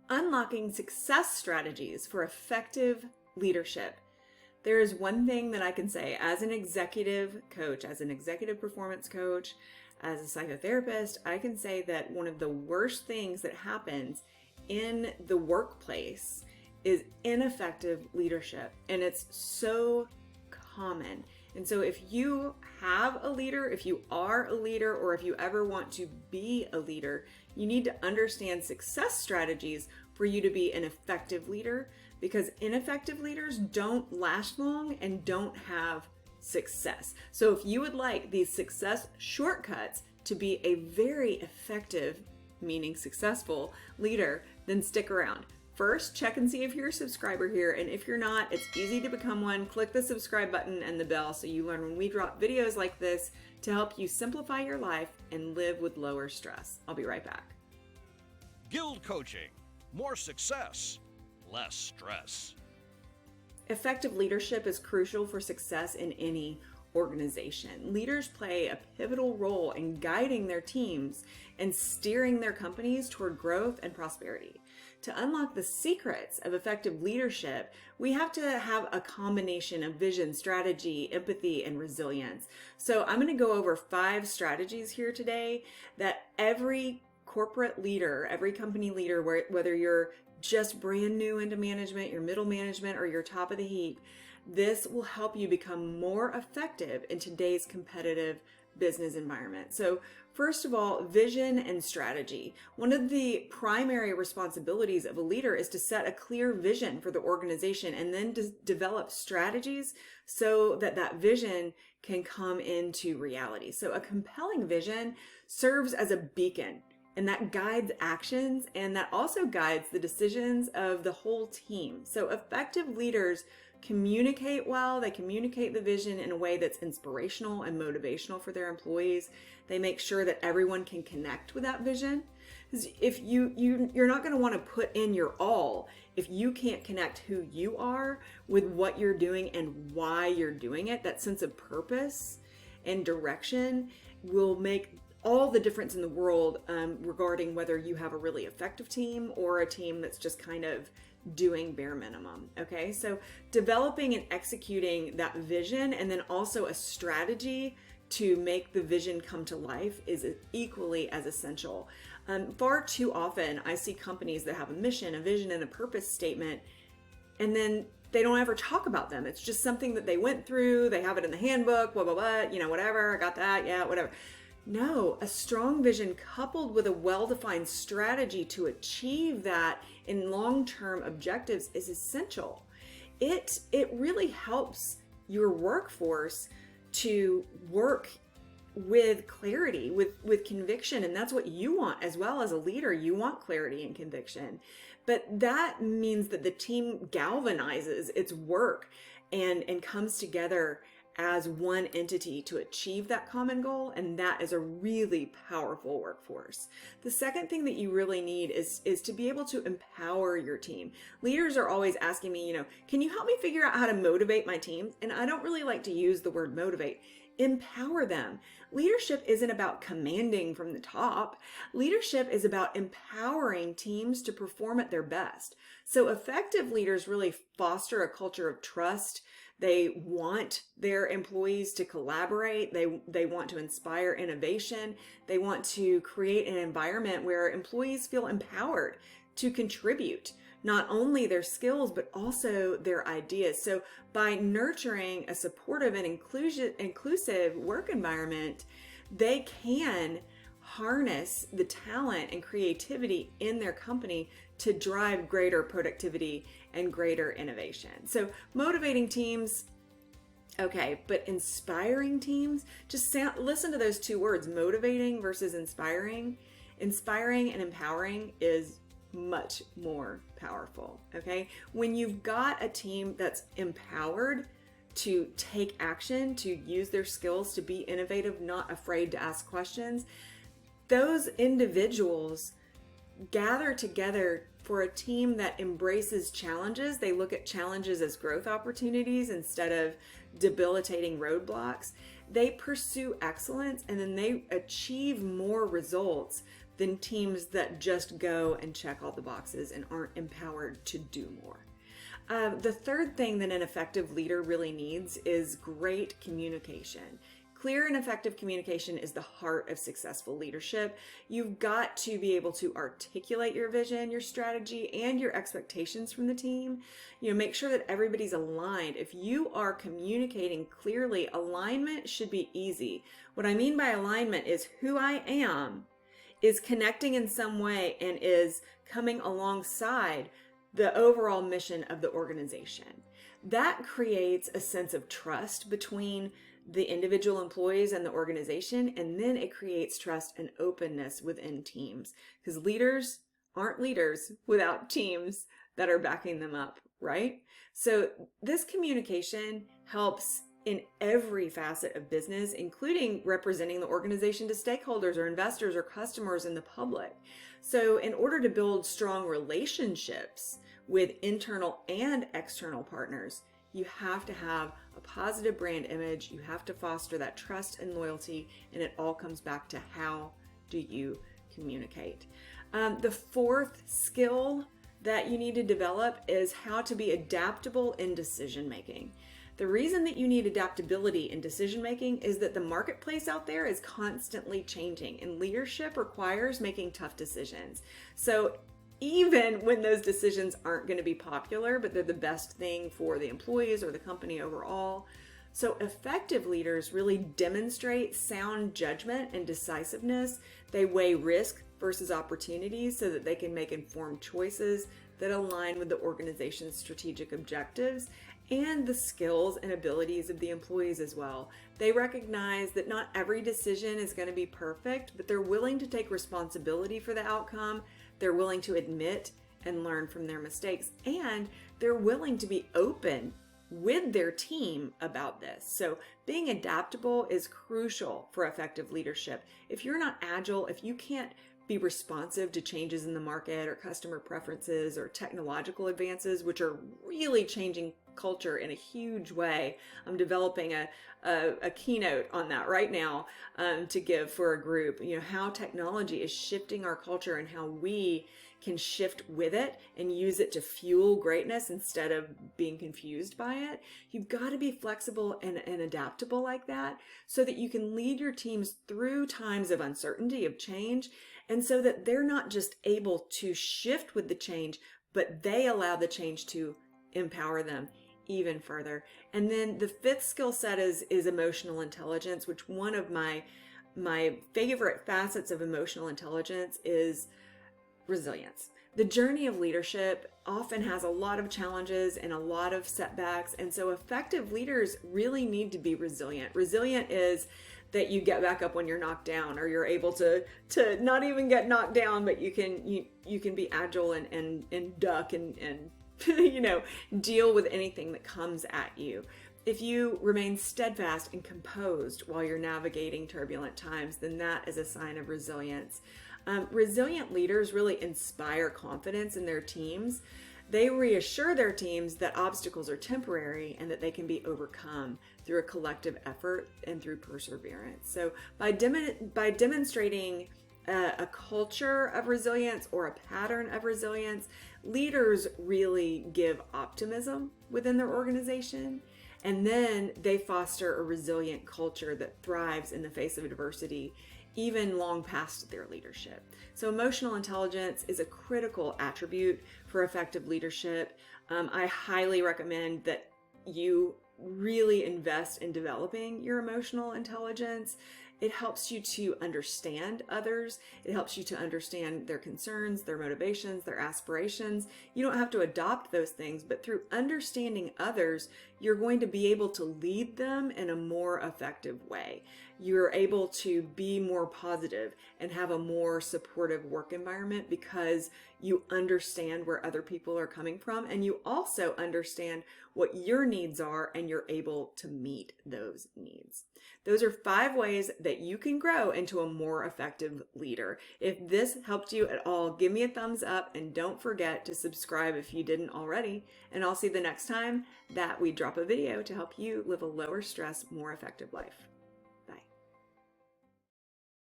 Unlocking success strategies for effective leadership. There is one thing that I can say as an executive coach, as an executive performance coach, as a psychotherapist, I can say that one of the worst things that happens in the workplace is ineffective leadership. And it's so common. And so if you have a leader, if you are a leader, or if you ever want to be a leader, you need to understand success strategies for you to be an effective leader, because ineffective leaders don't last long and don't have success. So if you would like these success shortcuts to be a very effective, meaning successful leader, then stick around. First, check and see if you're a subscriber here, and if you're not, it's easy to become one. Click the subscribe button and the bell so you learn when we drop videos like this to help you simplify your life and live with lower stress. I'll be right back. GILD Coaching. More success, less stress. Effective leadership is crucial for success in any organization. Leaders play a pivotal role in guiding their teams and steering their companies toward growth and prosperity. To unlock the secrets of effective leadership, we have to have a combination of vision, strategy, empathy, and resilience. So I'm going to go over 5 strategies here today that every corporate leader, every company leader, whether you're just brand new into management, you're middle management, or you're top of the heap, this will help you become more effective in today's competitive business environment. So first of all, vision and strategy. One of the primary responsibilities of a leader is to set a clear vision for the organization and then to develop strategies so that that vision can come into reality. So a compelling vision serves as a beacon, and that guides actions, and that also guides the decisions of the whole team. So effective leaders communicate well. They communicate the vision in a way that's inspirational and motivational for their employees. They make sure that everyone can connect with that vision. Because if you're not going to want to put in your all if you can't connect who you are with what you're doing and why you're doing it. That sense of purpose and direction will make all the difference in the world regarding whether you have a really effective team or a team that's just kind of doing bare minimum. Okay, so developing and executing that vision, and then also a strategy to make the vision come to life, is equally as essential. Far too often, I see companies that have a mission, a vision, and a purpose statement, and then they don't ever talk about them. It's just something that they went through. They have it in the handbook, blah, blah, blah, whatever, I got that, yeah, whatever. No, a strong vision coupled with a well-defined strategy to achieve that in long-term objectives is essential. It really helps your workforce to work with clarity, with conviction, and that's what you want as well as a leader. You want clarity and conviction. But that means that the team galvanizes its work and comes together as one entity to achieve that common goal, and that is a really powerful workforce. The second thing that you really need is to be able to empower your team. Leaders are always asking me, can you help me figure out how to motivate my team? And I don't really like to use the word motivate. Empower them. Leadership isn't about commanding from the top. Leadership is about empowering teams to perform at their best. So effective leaders really foster a culture of trust. They want their employees to collaborate. They want to inspire innovation. They want to create an environment where employees feel empowered to contribute not only their skills, but also their ideas. So by nurturing a supportive and inclusive work environment, they can harness the talent and creativity in their company to drive greater productivity and greater innovation. So motivating teams, okay, but inspiring teams, listen to those 2 words, motivating versus inspiring. Inspiring and empowering is much more powerful, okay? When you've got a team that's empowered to take action, to use their skills, to be innovative, not afraid to ask questions, those individuals gather together for a team that embraces challenges. They look at challenges as growth opportunities instead of debilitating roadblocks. They pursue excellence, and then they achieve more results than teams that just go and check all the boxes and aren't empowered to do more. The third thing that an effective leader really needs is great communication. Clear and effective communication is the heart of successful leadership. You've got to be able to articulate your vision, your strategy, and your expectations from the team. Make sure that everybody's aligned. If you are communicating clearly, alignment should be easy. What I mean by alignment is who I am is connecting in some way and is coming alongside the overall mission of the organization. That creates a sense of trust between the individual employees and the organization, and then it creates trust and openness within teams, because leaders aren't leaders without teams that are backing them up, right? So this communication helps in every facet of business, including representing the organization to stakeholders or investors or customers and the public. So in order to build strong relationships with internal and external partners, you have to have a positive brand image. You have to foster that trust and loyalty, and it all comes back to how do you communicate. The fourth skill that you need to develop is how to be adaptable in decision making. The reason that you need adaptability in decision making is that the marketplace out there is constantly changing, and leadership requires making tough decisions. So even when those decisions aren't going to be popular, but they're the best thing for the employees or the company overall. So effective leaders really demonstrate sound judgment and decisiveness. They weigh risk versus opportunities so that they can make informed choices that align with the organization's strategic objectives and the skills and abilities of the employees as well. They recognize that not every decision is going to be perfect, but they're willing to take responsibility for the outcome. They're willing to admit and learn from their mistakes, and they're willing to be open with their team about this. So being adaptable is crucial for effective leadership. If you're not agile, if you can't be responsive to changes in the market or customer preferences or technological advances, which are really changing culture in a huge way. I'm developing a keynote on that right now to give for a group, how technology is shifting our culture and how we can shift with it and use it to fuel greatness instead of being confused by it. You've got to be flexible and adaptable like that so that you can lead your teams through times of uncertainty, of change, and so that they're not just able to shift with the change, but they allow the change to empower them even further. And then the fifth skill set is emotional intelligence, which one of my favorite facets of emotional intelligence is resilience. The journey of leadership often has a lot of challenges and a lot of setbacks, and so effective leaders really need to be resilient. Resilient is that you get back up when you're knocked down, or you're able to not even get knocked down, but you can be agile and duck and deal with anything that comes at you. If you remain steadfast and composed while you're navigating turbulent times, then that is a sign of resilience. Resilient leaders really inspire confidence in their teams. They reassure their teams that obstacles are temporary and that they can be overcome through a collective effort and through perseverance. So by demonstrating a culture of resilience or a pattern of resilience, leaders really give optimism within their organization, and then they foster a resilient culture that thrives in the face of adversity, even long past their leadership. So emotional intelligence is a critical attribute for effective leadership. I highly recommend that you really invest in developing your emotional intelligence. It helps you to understand others. It helps you to understand their concerns, their motivations, their aspirations. You don't have to adopt those things, but through understanding others, you're going to be able to lead them in a more effective way. You're able to be more positive and have a more supportive work environment because you understand where other people are coming from, and you also understand what your needs are, and you're able to meet those needs. Those are 5 ways that you can grow into a more effective leader. If this helped you at all, give me a thumbs up, and don't forget to subscribe if you didn't already. And I'll see you the next time that we drop a video to help you live a lower stress, more effective life.